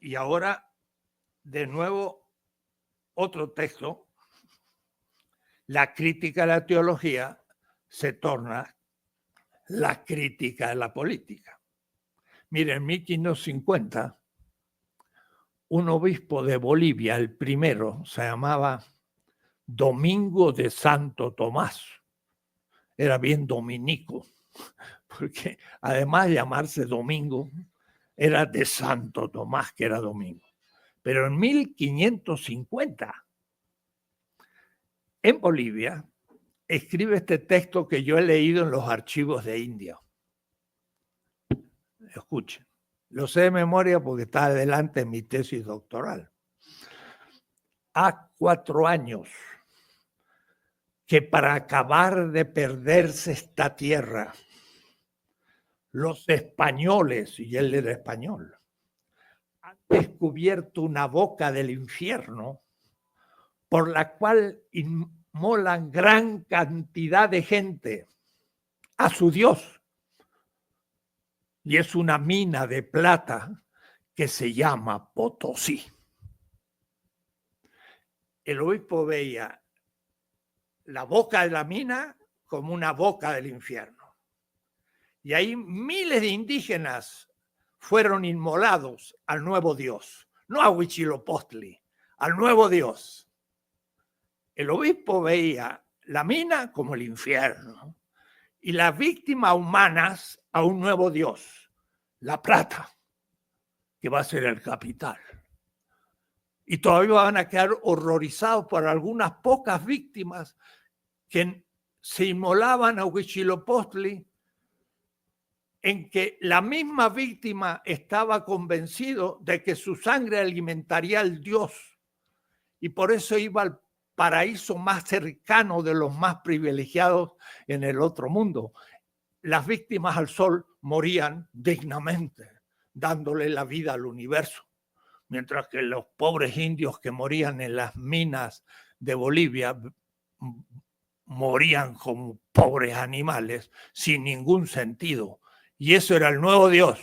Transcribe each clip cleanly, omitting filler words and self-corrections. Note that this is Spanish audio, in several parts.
Y ahora, de nuevo, otro texto, la crítica a la teología se torna la crítica a la política. Miren, en 1550, un obispo de Bolivia, el primero, se llamaba Domingo de Santo Tomás. Era bien dominico, porque además de llamarse Domingo, era de Santo Tomás, que era domingo. Pero en 1550, en Bolivia, escribe este texto que yo he leído en los archivos de India. Escuchen, lo sé de memoria porque está adelante en mi tesis doctoral. Ha 4 años que para acabar de perderse esta tierra, los españoles, y él era español, han descubierto una boca del infierno por la cual inmolan gran cantidad de gente a su Dios. Y es una mina de plata que se llama Potosí. El obispo veía la boca de la mina como una boca del infierno. Y ahí miles de indígenas fueron inmolados al nuevo Dios, no a Huitzilopochtli, al nuevo Dios. El obispo veía la mina como el infierno y las víctimas humanas a un nuevo Dios, la plata, que va a ser el capital. Y todavía van a quedar horrorizados por algunas pocas víctimas que se inmolaban a Huitzilopochtli, en que la misma víctima estaba convencido de que su sangre alimentaría al Dios y por eso iba al paraíso más cercano de los más privilegiados en el otro mundo. Las víctimas al sol morían dignamente, dándole la vida al universo, mientras que los pobres indios que morían en las minas de Bolivia morían como pobres animales sin ningún sentido. Y eso era el nuevo Dios.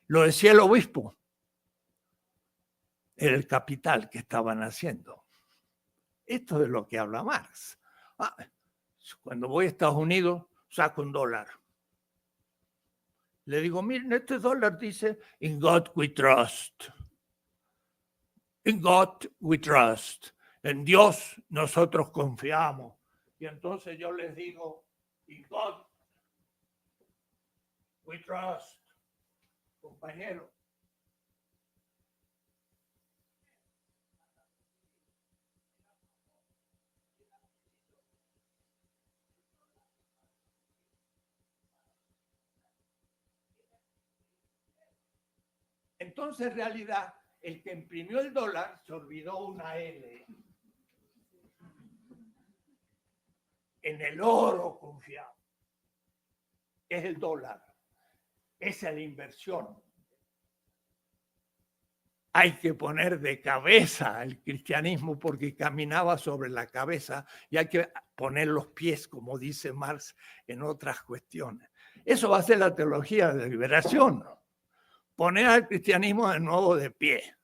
Lo decía el obispo. Era el capital que estaban haciendo. Esto es de lo que habla Marx. Cuando voy a Estados Unidos, saco $1. Le digo, miren, este dólar dice, in God we trust. In God we trust. En Dios nosotros confiamos. Y entonces yo les digo, in God we trust. Compañero. Entonces, en realidad, el que imprimió el dólar se olvidó una L. En el oro confiamos. Es el dólar. Esa es la inversión. Hay que poner de cabeza el cristianismo porque caminaba sobre la cabeza y hay que poner los pies, como dice Marx, en otras cuestiones. Eso va a ser la teología de liberación. Poner al cristianismo de nuevo de pie.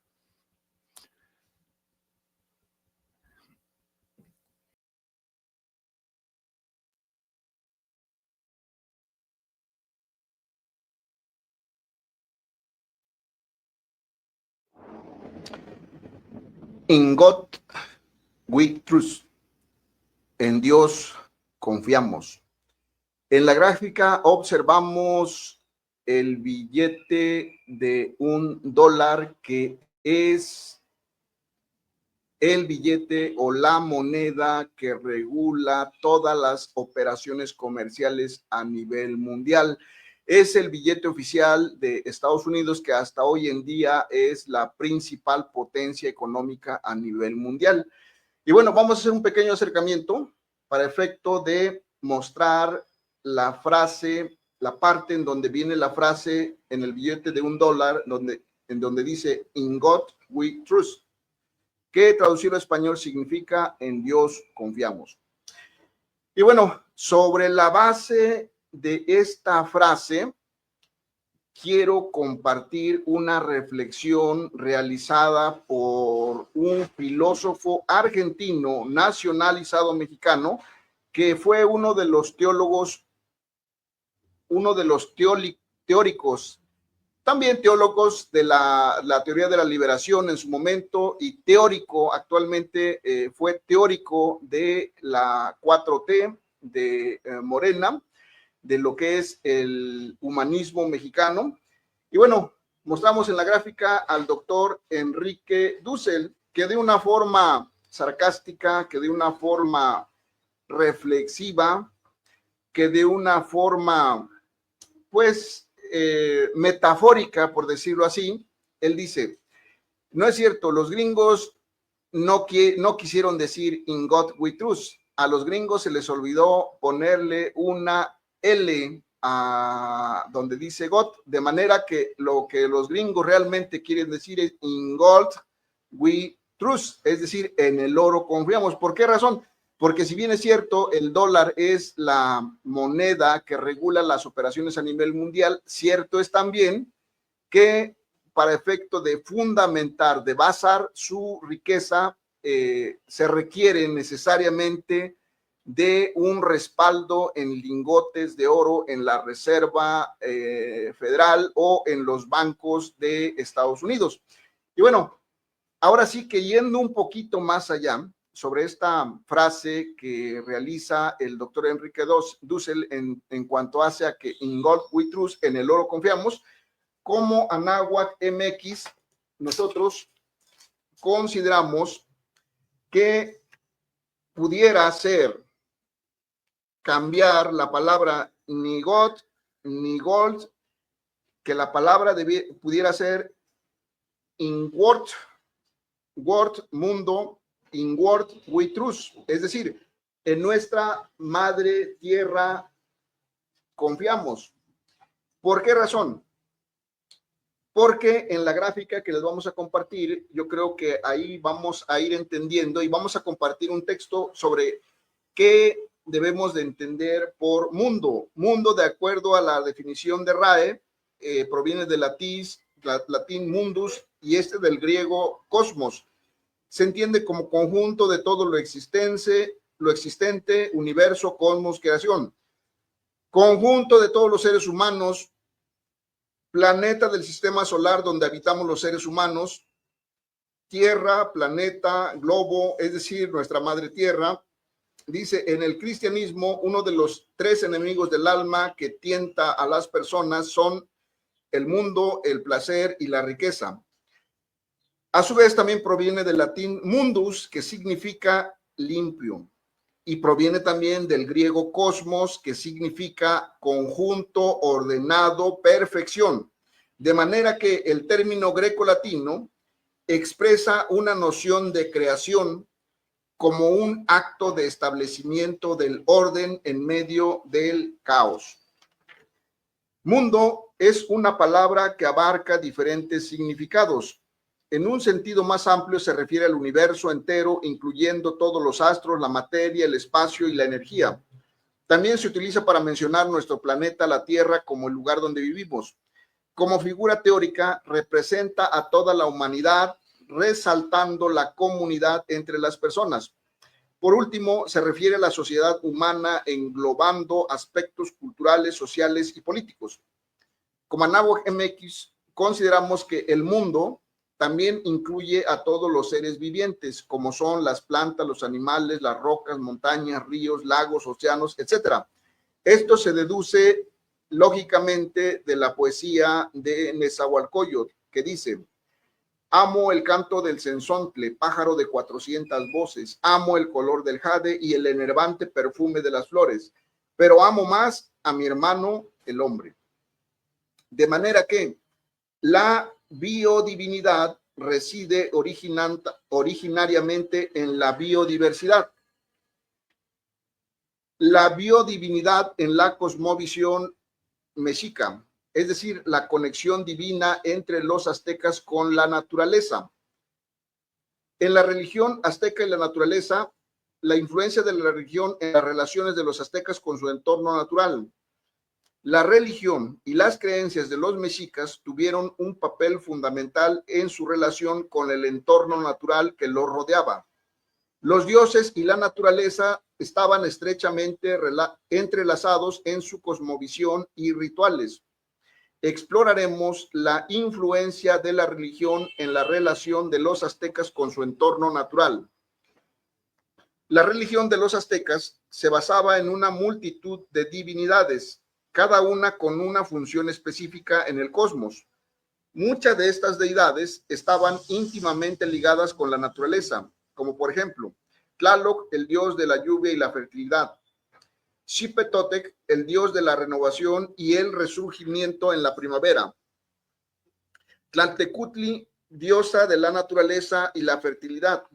In God we trust. En Dios confiamos. En la gráfica observamos el billete de $1 que es el billete o la moneda que regula todas las operaciones comerciales a nivel mundial. Es el billete oficial de Estados Unidos que hasta hoy en día es la principal potencia económica a nivel mundial. Y bueno, vamos a hacer un pequeño acercamiento para efecto de mostrar la frase, la parte en donde viene la frase en el billete de $1, en donde dice In God we trust, que traducido a español significa en Dios confiamos. Y bueno, sobre la base de esta frase, quiero compartir una reflexión realizada por un filósofo argentino nacionalizado mexicano, que fue uno de los teólogos, teóricos, también teólogos de la teoría de la liberación en su momento, y teórico actualmente, fue teórico de la 4T, de Morena, de lo que es el humanismo mexicano. Y bueno, mostramos en la gráfica al doctor Enrique Dussel, que de una forma sarcástica, que de una forma reflexiva, que de una forma, pues, metafórica, por decirlo así, él dice: no es cierto, los gringos no quisieron decir "in God we trust". A los gringos se les olvidó ponerle una L a donde dice God, de manera que lo que los gringos realmente quieren decir es "in God we trust", es decir, en el oro confiamos. ¿Por qué razón? Porque si bien es cierto, el dólar es la moneda que regula las operaciones a nivel mundial, cierto es también que para efecto de fundamentar, de basar su riqueza, se requiere necesariamente de un respaldo en lingotes de oro en la Reserva Federal o en los bancos de Estados Unidos. Y bueno, ahora sí que yendo un poquito más allá sobre esta frase que realiza el doctor Enrique Dussel en cuanto hace a que "in God we trust", en el oro confiamos, como Anáhuac MX, nosotros consideramos que pudiera ser cambiar la palabra ni God ni gold, que la palabra pudiera ser "in word mundo, in word we trust", es decir, en nuestra madre tierra confiamos. ¿Por qué razón? Porque en la gráfica que les vamos a compartir, yo creo que ahí vamos a ir entendiendo y vamos a compartir un texto sobre qué debemos de entender por mundo. Mundo, de acuerdo a la definición de RAE, proviene del latín mundus y del griego cosmos. Se entiende como conjunto de todo lo existente, universo, cosmos, creación. Conjunto de todos los seres humanos, planeta del sistema solar donde habitamos los seres humanos, tierra, planeta, globo, es decir, nuestra madre tierra. Dice: en el cristianismo, uno de los 3 enemigos del alma que tienta a las personas son el mundo, el placer y la riqueza. A su vez, también proviene del latín mundus, que significa limpio, y proviene también del griego cosmos, que significa conjunto, ordenado, perfección. De manera que el término greco-latino expresa una noción de creación como un acto de establecimiento del orden en medio del caos. Mundo es una palabra que abarca diferentes significados. En un sentido más amplio se refiere al universo entero, incluyendo todos los astros, la materia, el espacio y la energía. También se utiliza para mencionar nuestro planeta, la Tierra, como el lugar donde vivimos. Como figura teórica, representa a toda la humanidad, resaltando la comunidad entre las personas. Por último, se refiere a la sociedad humana, englobando aspectos culturales, sociales y políticos. Como Anáhuac MX, consideramos que el mundo también incluye a todos los seres vivientes, como son las plantas, los animales, las rocas, montañas, ríos, lagos, océanos, etc. Esto se deduce lógicamente de la poesía de Nezahualcóyotl, que dice: amo el canto del cenzontle, pájaro de 400 voces, amo el color del jade y el enervante perfume de las flores, pero amo más a mi hermano el hombre. De manera que la biodivinidad reside originariamente en la biodiversidad. La biodivinidad en la cosmovisión mexica, es decir, la conexión divina entre los aztecas con la naturaleza. En la religión azteca y la naturaleza, la influencia de la religión en las relaciones de los aztecas con su entorno natural. La religión y las creencias de los mexicas tuvieron un papel fundamental en su relación con el entorno natural que los rodeaba. Los dioses y la naturaleza estaban estrechamente entrelazados en su cosmovisión y rituales. Exploraremos la influencia de la religión en la relación de los aztecas con su entorno natural. La religión de los aztecas se basaba en una multitud de divinidades, cada una con una función específica en el cosmos. Muchas de estas deidades estaban íntimamente ligadas con la naturaleza, como por ejemplo, Tlaloc, el dios de la lluvia y la fertilidad; Xipetotec, el dios de la renovación y el resurgimiento en la primavera; Tlaltecutli, diosa de la naturaleza y la fertilidad;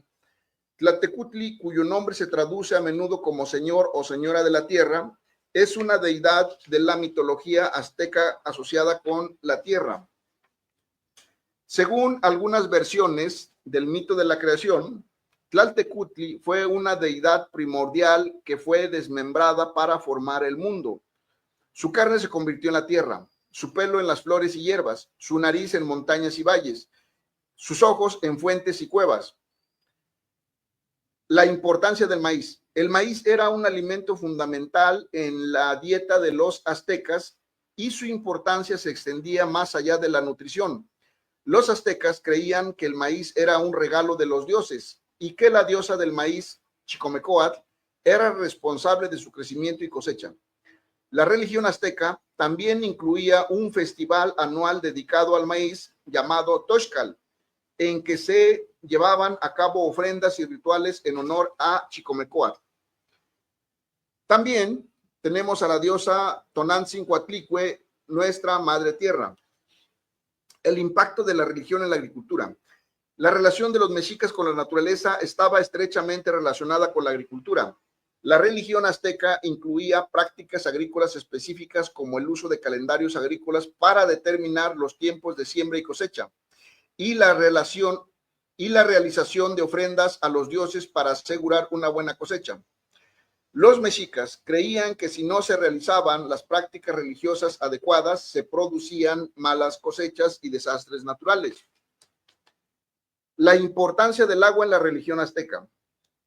Tlaltecutli, cuyo nombre se traduce a menudo como señor o señora de la tierra, es una deidad de la mitología azteca asociada con la tierra. Según algunas versiones del mito de la creación, Tlaltecutli fue una deidad primordial que fue desmembrada para formar el mundo. Su carne se convirtió en la tierra, su pelo en las flores y hierbas, su nariz en montañas y valles, sus ojos en fuentes y cuevas. La importancia del maíz. El maíz era un alimento fundamental en la dieta de los aztecas y su importancia se extendía más allá de la nutrición. Los aztecas creían que el maíz era un regalo de los dioses y que la diosa del maíz, Chicomecoatl, era responsable de su crecimiento y cosecha. La religión azteca también incluía un festival anual dedicado al maíz llamado Toxcal, en que se llevaban a cabo ofrendas y rituales en honor a Chicomecoatl. También tenemos a la diosa Tonantzin-Coatlicue, nuestra madre tierra. El impacto de la religión en la agricultura. La relación de los mexicas con la naturaleza estaba estrechamente relacionada con la agricultura. La religión azteca incluía prácticas agrícolas específicas como el uso de calendarios agrícolas para determinar los tiempos de siembra y cosecha, y la realización de ofrendas a los dioses para asegurar una buena cosecha. Los mexicas creían que si no se realizaban las prácticas religiosas adecuadas, se producían malas cosechas y desastres naturales. La importancia del agua en la religión azteca.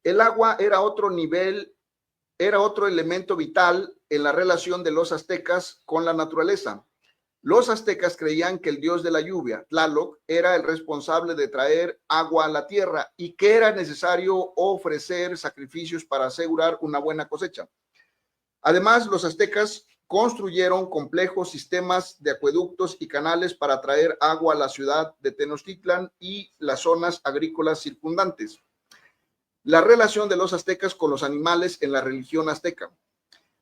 El agua era otro elemento vital en la relación de los aztecas con la naturaleza. Los aztecas creían que el dios de la lluvia, Tlaloc, era el responsable de traer agua a la tierra y que era necesario ofrecer sacrificios para asegurar una buena cosecha. Además, los aztecas construyeron complejos sistemas de acueductos y canales para traer agua a la ciudad de Tenochtitlan y las zonas agrícolas circundantes. La relación de los aztecas con los animales en la religión azteca.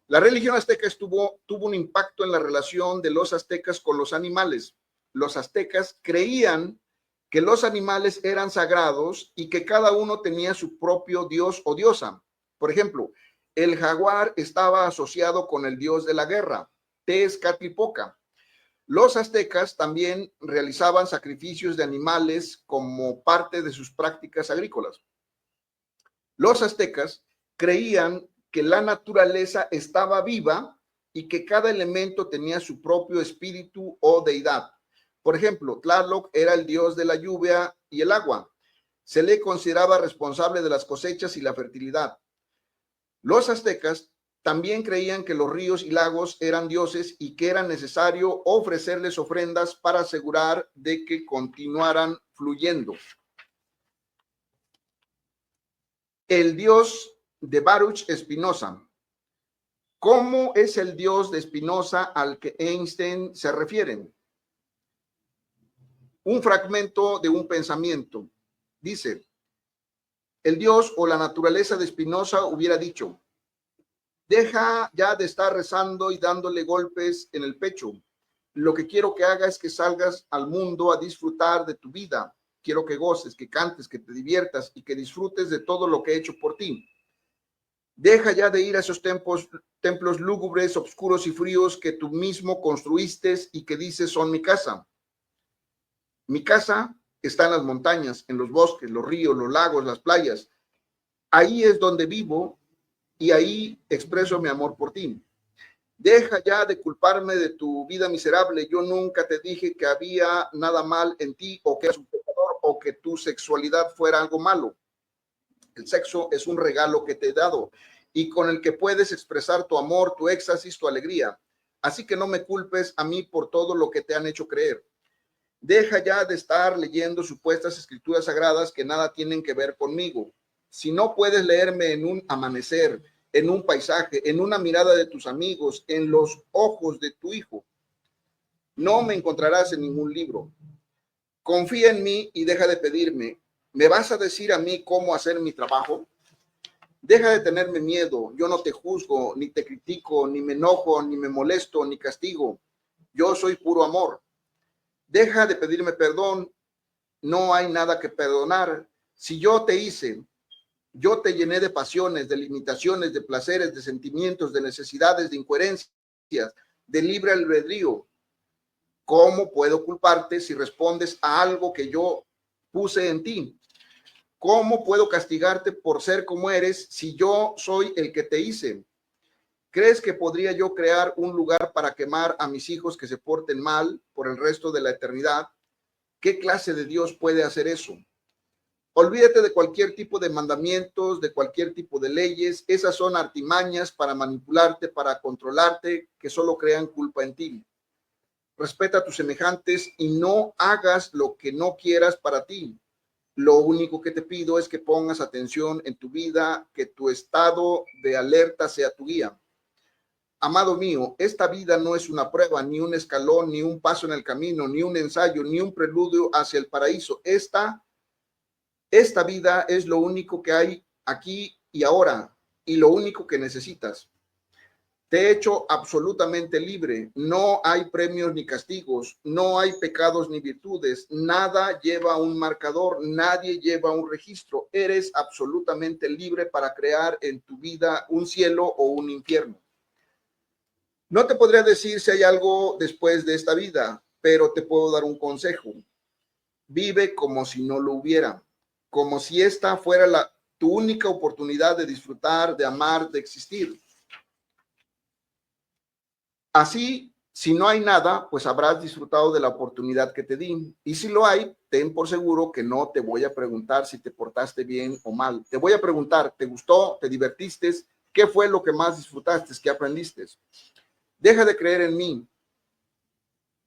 La religión azteca tuvo un impacto en la relación de los aztecas con los animales. Los aztecas creían que los animales eran sagrados y que cada uno tenía su propio dios o diosa. Por ejemplo, el jaguar estaba asociado con el dios de la guerra, Tezcatlipoca. Los aztecas también realizaban sacrificios de animales como parte de sus prácticas agrícolas. Los aztecas creían que la naturaleza estaba viva y que cada elemento tenía su propio espíritu o deidad. Por ejemplo, Tlaloc era el dios de la lluvia y el agua. Se le consideraba responsable de las cosechas y la fertilidad. Los aztecas también creían que los ríos y lagos eran dioses y que era necesario ofrecerles ofrendas para asegurar de que continuaran fluyendo. El dios de Baruch Spinoza. ¿Cómo es el dios de Spinoza al que Einstein se refiere? Un fragmento de un pensamiento. Dice, el dios o la naturaleza de Spinoza hubiera dicho, deja ya de estar rezando y dándole golpes en el pecho. Lo que quiero que hagas es que salgas al mundo a disfrutar de tu vida. Quiero que goces, que cantes, que te diviertas y que disfrutes de todo lo que he hecho por ti. Deja ya de ir a esos templos lúgubres, oscuros y fríos que tú mismo construiste y que dices son mi casa. Mi casa está en las montañas, en los bosques, los ríos, los lagos, las playas. Ahí es donde vivo y ahí expreso mi amor por ti. Deja ya de culparme de tu vida miserable. Yo nunca te dije que había nada mal en ti o que eras un pecador o que tu sexualidad fuera algo malo. El sexo es un regalo que te he dado y con el que puedes expresar tu amor, tu éxtasis, tu alegría. Así que no me culpes a mí por todo lo que te han hecho creer. Deja ya de estar leyendo supuestas escrituras sagradas que nada tienen que ver conmigo. Si no puedes leerme en un amanecer, en un paisaje, en una mirada de tus amigos, en los ojos de tu hijo, no me encontrarás en ningún libro. Confía en mí y deja de pedirme. ¿Me vas a decir a mí cómo hacer mi trabajo? Deja de tenerme miedo. Yo no te juzgo, ni te critico, ni me enojo, ni me molesto, ni castigo. Yo soy puro amor. Deja de pedirme perdón. No hay nada que perdonar. Si yo te hice, yo te llené de pasiones, de limitaciones, de placeres, de sentimientos, de necesidades, de incoherencias, de libre albedrío. ¿Cómo puedo culparte si respondes a algo que yo puse en ti? ¿Cómo puedo castigarte por ser como eres si yo soy el que te hice? ¿Crees que podría yo crear un lugar para quemar a mis hijos que se porten mal por el resto de la eternidad? ¿Qué clase de Dios puede hacer eso? Olvídate de cualquier tipo de mandamientos, de cualquier tipo de leyes. Esas son artimañas para manipularte, para controlarte, que solo crean culpa en ti. Respeta a tus semejantes y no hagas lo que no quieras para ti. Lo único que te pido es que pongas atención en tu vida, que tu estado de alerta sea tu guía. Amado mío, esta vida no es una prueba, ni un escalón, ni un paso en el camino, ni un ensayo, ni un preludio hacia el paraíso. Esta vida es lo único que hay aquí y ahora, y lo único que necesitas. Te he hecho absolutamente libre. No hay premios ni castigos, no hay pecados ni virtudes. Nada lleva un marcador, nadie lleva un registro. Eres absolutamente libre para crear en tu vida un cielo o un infierno. No te podría decir si hay algo después de esta vida, pero te puedo dar un consejo. Vive como si no lo hubiera, como si esta fuera tu única oportunidad de disfrutar, de amar, de existir. Así, si no hay nada, pues habrás disfrutado de la oportunidad que te di. Y si lo hay, ten por seguro que no te voy a preguntar si te portaste bien o mal. Te voy a preguntar, ¿te gustó? ¿Te divertiste? ¿Qué fue lo que más disfrutaste? ¿Qué aprendiste? Deja de creer en mí.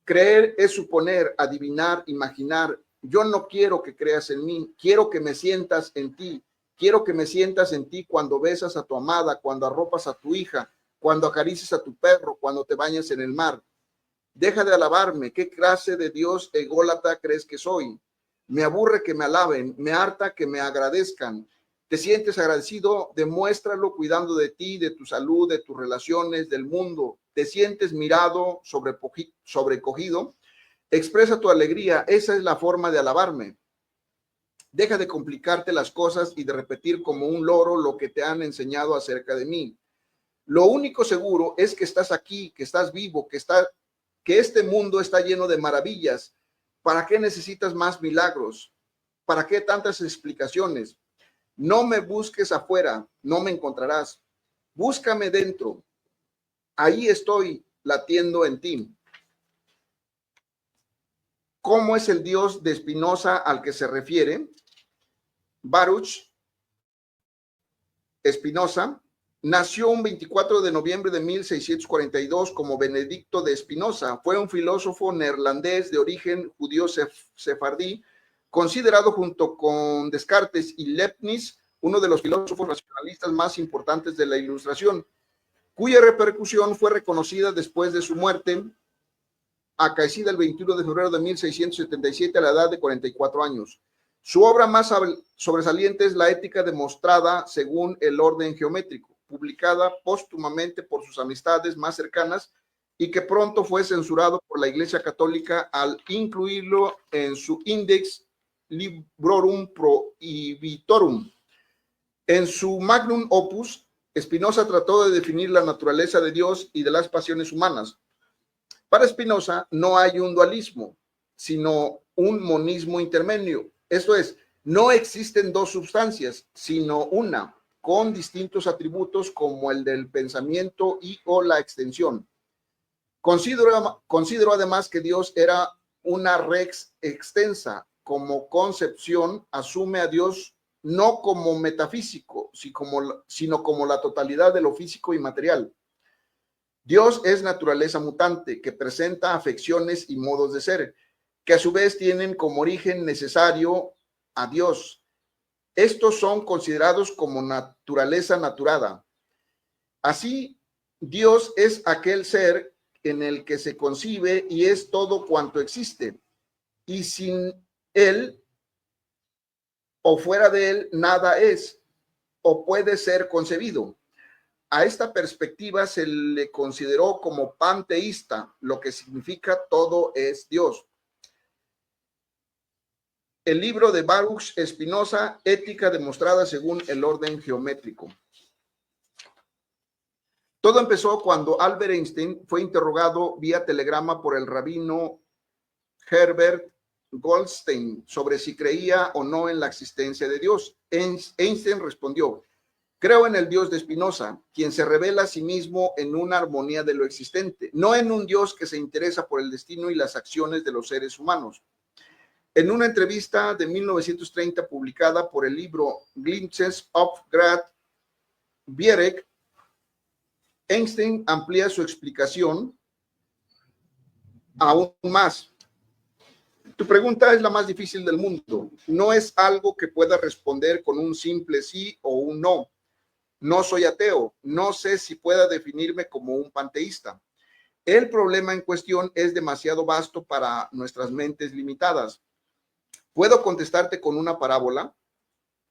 Creer es suponer, adivinar, imaginar. Yo no quiero que creas en mí. Quiero que me sientas en ti. Quiero que me sientas en ti cuando besas a tu amada, cuando arropas a tu hija, cuando acaricias a tu perro, cuando te bañas en el mar. Deja de alabarme. ¿Qué clase de Dios ególatra crees que soy? Me aburre que me alaben, me harta que me agradezcan. ¿Te sientes agradecido? Demuéstralo cuidando de ti, de tu salud, de tus relaciones, del mundo. ¿Te sientes mirado, sobrecogido? Expresa tu alegría. Esa es la forma de alabarme. Deja de complicarte las cosas y de repetir como un loro lo que te han enseñado acerca de mí. Lo único seguro es que estás aquí, que estás vivo, que este mundo está lleno de maravillas. ¿Para qué necesitas más milagros? ¿Para qué tantas explicaciones? No me busques afuera, no me encontrarás. Búscame dentro. Ahí estoy latiendo en ti. ¿Cómo es el Dios de Spinoza al que se refiere? Baruch Spinoza nació un 24 de noviembre de 1642 como Benedicto de Spinoza. Fue un filósofo neerlandés de origen judío sefardí, considerado junto con Descartes y Leibniz uno de los filósofos racionalistas más importantes de la Ilustración, cuya repercusión fue reconocida después de su muerte, acaecida el 21 de febrero de 1677 a la edad de 44 años. Su obra más sobresaliente es La ética demostrada según el orden geométrico, publicada póstumamente por sus amistades más cercanas y que pronto fue censurado por la Iglesia Católica al incluirlo en su Index Librorum Prohibitorum. En su Magnum Opus, Spinoza trató de definir la naturaleza de Dios y de las pasiones humanas. Para Spinoza no hay un dualismo, sino un monismo intermedio. Esto es, no existen dos sustancias, sino una. con distintos atributos como el del pensamiento y o la extensión. Considero además que Dios era una res extensa. Como concepción, asume a Dios no como metafísico, sino como la totalidad de lo físico y material. Dios es naturaleza mutante, que presenta afecciones y modos de ser, que a su vez tienen como origen necesario a Dios. Estos son considerados como naturaleza naturada. Así, Dios es aquel ser en el que se concibe y es todo cuanto existe, y sin él o fuera de él nada es o puede ser concebido. A esta perspectiva se le consideró como panteísta, lo que significa todo es Dios. El libro de Baruch Spinoza, Ética demostrada según el orden geométrico. Todo empezó cuando Albert Einstein fue interrogado vía telegrama por el rabino Herbert Goldstein sobre si creía o no en la existencia de Dios. Einstein respondió: creo en el Dios de Spinoza, quien se revela a sí mismo en una armonía de lo existente, no en un Dios que se interesa por el destino y las acciones de los seres humanos. En una entrevista de 1930 publicada por el libro Glimpses of Grad Bierek, Einstein amplía su explicación aún más. Tu pregunta es la más difícil del mundo. No es algo que pueda responder con un simple sí o un no. No soy ateo. No sé si pueda definirme como un panteísta. El problema en cuestión es demasiado vasto para nuestras mentes limitadas. ¿Puedo contestarte con una parábola?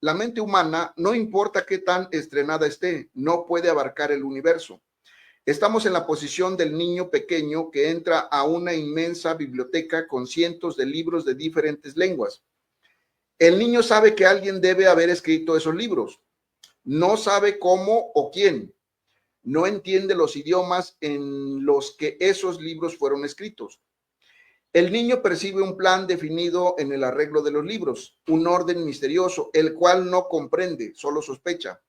La mente humana, no importa qué tan estrenada esté, no puede abarcar el universo. Estamos en la posición del niño pequeño que entra a una inmensa biblioteca con cientos de libros de diferentes lenguas. El niño sabe que alguien debe haber escrito esos libros. No sabe cómo o quién. No entiende los idiomas en los que esos libros fueron escritos. El niño percibe un plan definido en el arreglo de los libros, un orden misterioso, el cual no comprende, solo sospecha.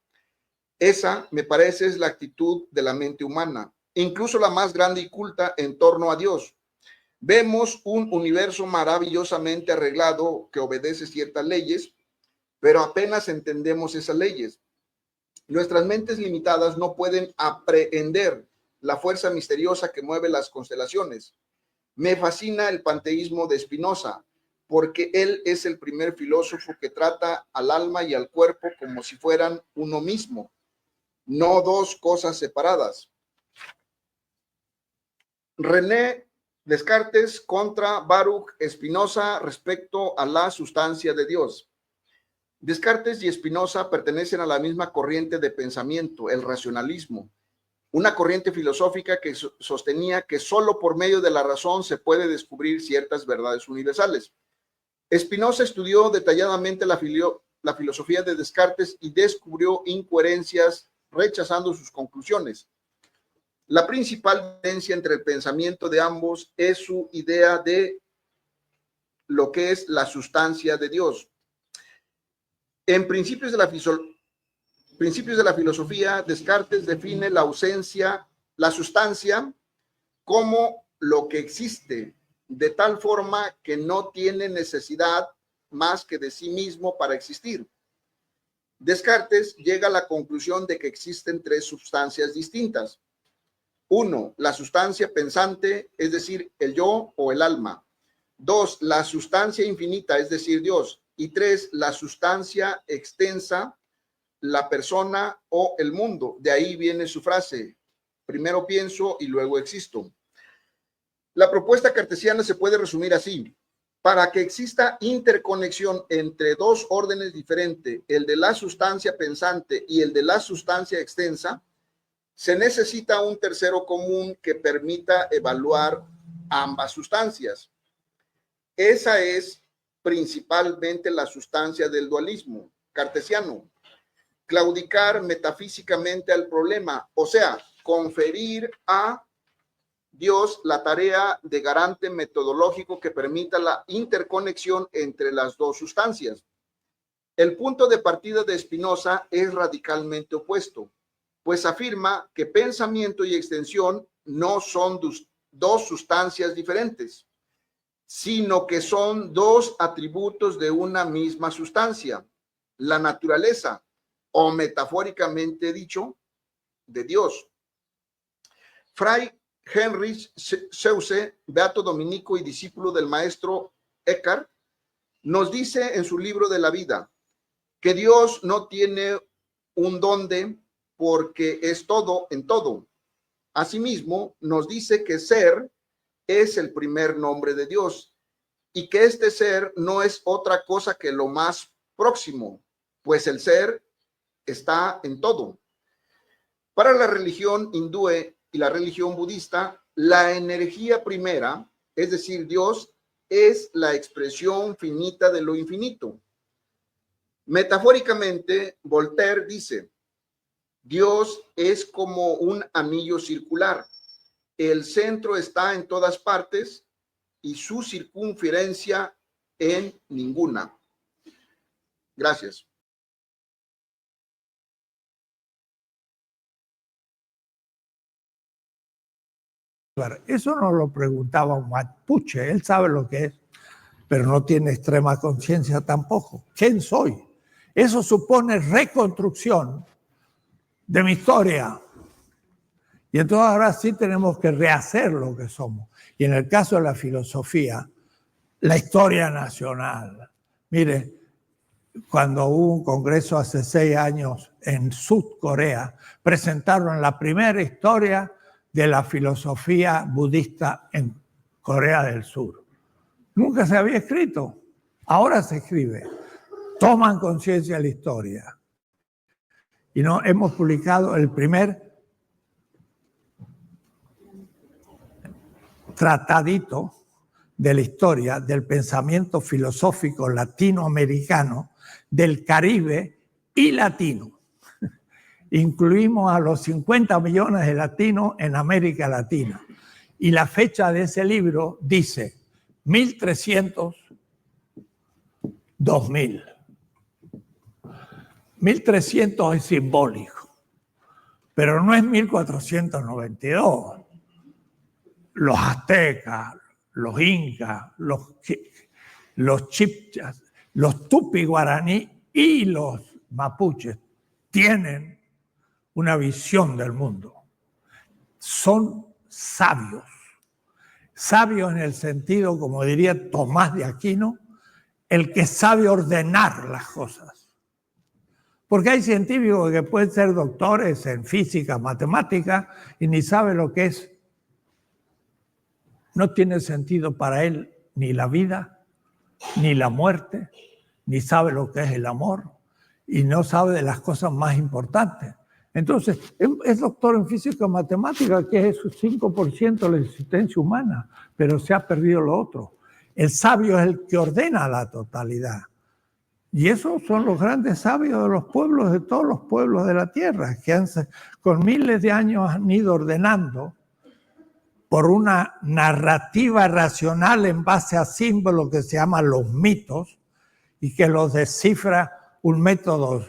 Esa, me parece, es la actitud de la mente humana, incluso la más grande y culta en torno a Dios. Vemos un universo maravillosamente arreglado que obedece ciertas leyes, pero apenas entendemos esas leyes. Nuestras mentes limitadas no pueden aprehender la fuerza misteriosa que mueve las constelaciones. Me fascina el panteísmo de Spinoza, porque él es el primer filósofo que trata al alma y al cuerpo como si fueran uno mismo, no dos cosas separadas. René Descartes contra Baruch Spinoza respecto a la sustancia de Dios. Descartes y Spinoza pertenecen a la misma corriente de pensamiento, el racionalismo, una corriente filosófica que sostenía que solo por medio de la razón se puede descubrir ciertas verdades universales. Spinoza estudió detalladamente la filosofía de Descartes y descubrió incoherencias rechazando sus conclusiones. La principal diferencia entre el pensamiento de ambos es su idea de lo que es la sustancia de Dios. En Principios de la filosofía, Descartes define la sustancia como lo que existe, de tal forma que no tiene necesidad más que de sí mismo para existir. Descartes llega a la conclusión de que existen tres sustancias distintas. 1, la sustancia pensante, es decir, el yo o el alma. 2, la sustancia infinita, es decir, Dios. Y 3, la sustancia extensa, la persona o el mundo. De ahí viene su frase: primero pienso y luego existo. La propuesta cartesiana se puede resumir así: para que exista interconexión entre dos órdenes diferentes, el de la sustancia pensante y el de la sustancia extensa, se necesita un tercero común que permita evaluar ambas sustancias. Esa es principalmente la sustancia del dualismo cartesiano: claudicar metafísicamente al problema, o sea, conferir a Dios la tarea de garante metodológico que permita la interconexión entre las dos sustancias. El punto de partida de Spinoza es radicalmente opuesto, pues afirma que pensamiento y extensión no son dos sustancias diferentes, sino que son dos atributos de una misma sustancia, la naturaleza, o metafóricamente dicho, de Dios. Fray Heinrich Scheuze, beato dominico y discípulo del maestro Eckhart, nos dice en su libro de la vida que Dios no tiene un dónde porque es todo en todo. Asimismo, nos dice que ser es el primer nombre de Dios y que este ser no es otra cosa que lo más próximo, pues el ser está en todo. Para la religión hindú y la religión budista, la energía primera, es decir, Dios, es la expresión finita de lo infinito. Metafóricamente, Voltaire dice, Dios es como un anillo circular. El centro está en todas partes y su circunferencia en ninguna. Gracias. Eso nos lo preguntaba un mapuche, él sabe lo que es, pero no tiene extrema conciencia tampoco. ¿Quién soy? Eso supone reconstrucción de mi historia. Y entonces ahora sí tenemos que rehacer lo que somos. Y en el caso de la filosofía, la historia nacional. Mire, cuando hubo un congreso hace 6 años en Sudcorea, presentaron la primera historia de la filosofía budista en Corea del Sur. Nunca se había escrito. Ahora se escribe. Toman conciencia de la historia. Y no, hemos publicado el primer tratadito de la historia del pensamiento filosófico latinoamericano, del Caribe y latino. Incluimos a los 50 millones de latinos en América Latina. Y la fecha de ese libro dice 1300, 2000. 1300 es simbólico, pero no es 1492. Los aztecas, los incas, los chipchas, los tupi guaraní y los mapuches tienen una visión del mundo. Son sabios. Sabios en el sentido, como diría Tomás de Aquino, el que sabe ordenar las cosas. Porque hay científicos que pueden ser doctores en física, matemática, y ni saben lo que es. No tiene sentido para él ni la vida, ni la muerte, ni sabe lo que es el amor, y no sabe de las cosas más importantes. Entonces, es doctor en física y matemática, que es el 5% de la existencia humana, pero se ha perdido lo otro. El sabio es el que ordena la totalidad. Y esos son los grandes sabios de los pueblos, de todos los pueblos de la tierra, que con miles de años han ido ordenando por una narrativa racional en base a símbolos que se llaman los mitos y que los descifra un método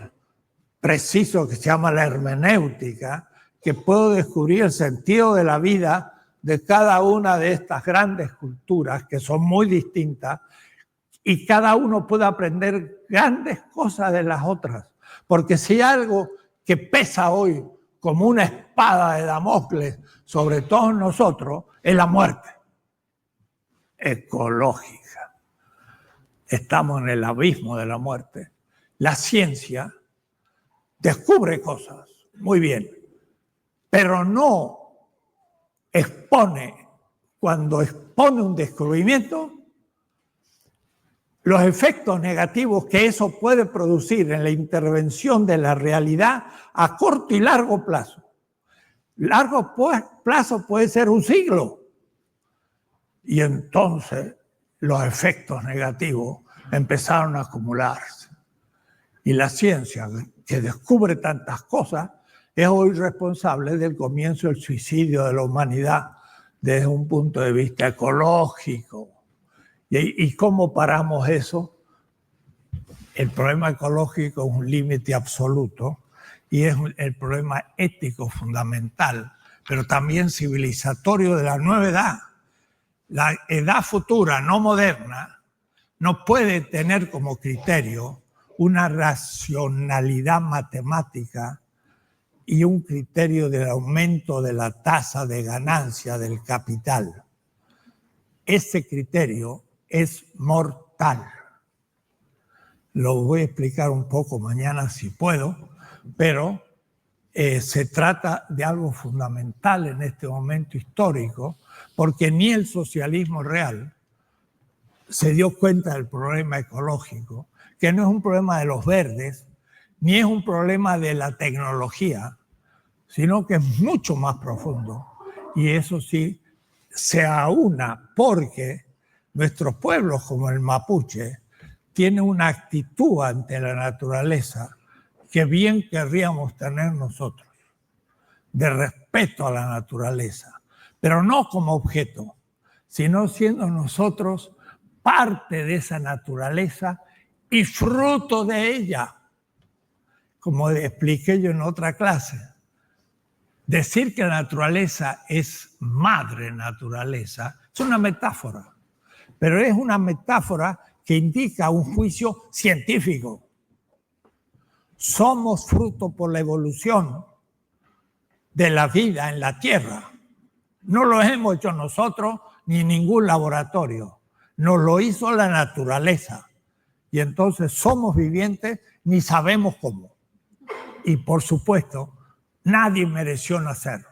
preciso que se llama la hermenéutica, que puede descubrir el sentido de la vida de cada una de estas grandes culturas que son muy distintas, y cada uno puede aprender grandes cosas de las otras. Porque si hay algo que pesa hoy como una espada de Damocles sobre todos nosotros, es la muerte ecológica. Estamos en el abismo de la muerte. La ciencia descubre cosas, muy bien, pero no expone, cuando expone un descubrimiento, los efectos negativos que eso puede producir en la intervención de la realidad a corto y largo plazo. Largo plazo puede ser un siglo. Y entonces los efectos negativos empezaron a acumularse. Y la ciencia, que descubre tantas cosas, es hoy responsable del comienzo del suicidio de la humanidad desde un punto de vista ecológico. ¿Y cómo paramos eso? el problema ecológico es un límite absoluto y es el problema ético fundamental, pero también civilizatorio de la nueva edad. La edad futura, no moderna, no puede tener como criterio una racionalidad matemática y un criterio del aumento de la tasa de ganancia del capital. Ese criterio es mortal. Lo voy a explicar un poco mañana si puedo, pero se trata de algo fundamental en este momento histórico, porque ni el socialismo real se dio cuenta del problema ecológico, que no es un problema de los verdes, ni es un problema de la tecnología, sino que es mucho más profundo. Y eso sí se aúna porque nuestros pueblos, como el mapuche, tienen una actitud ante la naturaleza que bien querríamos tener nosotros, de respeto a la naturaleza, pero no como objeto, sino siendo nosotros parte de esa naturaleza y fruto de ella. Como expliqué yo en otra clase, decir que la naturaleza es madre naturaleza es una metáfora, pero es una metáfora que indica un juicio científico. Somos fruto por la evolución de la vida en la Tierra. No lo hemos hecho nosotros ni ningún laboratorio. Nos lo hizo la naturaleza. Y entonces somos vivientes ni sabemos cómo. Y por supuesto, nadie mereció nacer.